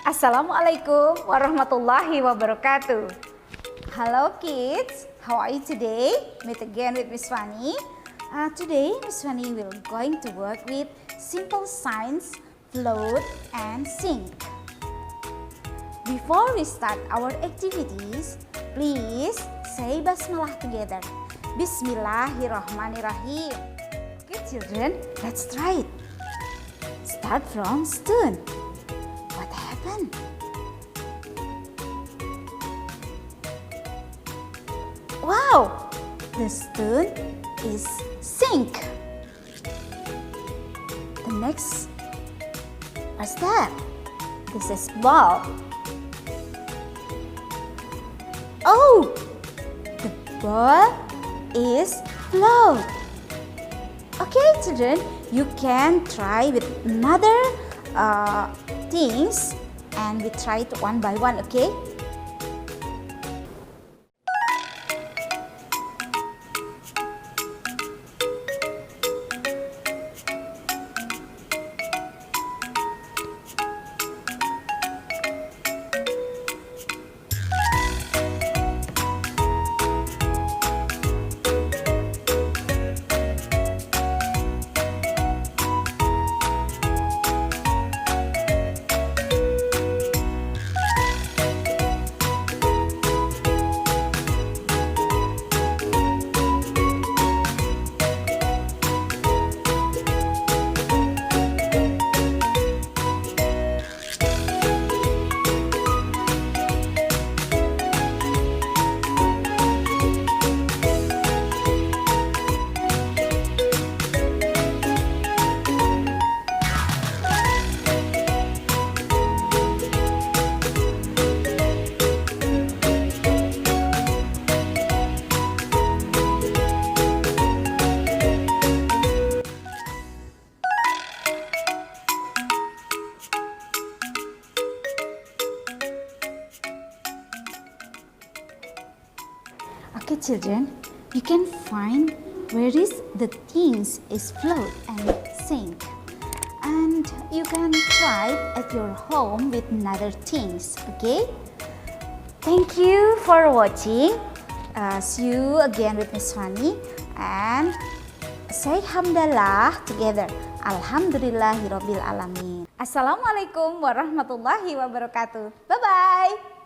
Assalamu'alaikum warahmatullahi wabarokaatuh. Hello kids, how are you today? Meet again with Miss Fanie. Today Miss Fanie will going to work with simple signs, float and sink. Before we start our activities, please say basmalah together. Bismillahirrahmanirrahim. Okay children, let's try it. Start from stone. What happened? Wow, the stone is sink. The next, what's that? This is ball. Oh, the ball is float. Okay children, you can try with another things and we try it one by one, okay? Okay children, you can find where is the things is float and sink, and you can try at your home with another things, okay? Thank you for watching. See you again with Miss Fanie and say hamdalah together. Alhamdulillahirabbil alamin. Assalamualaikum warahmatullahi wabarakatuh. Bye bye.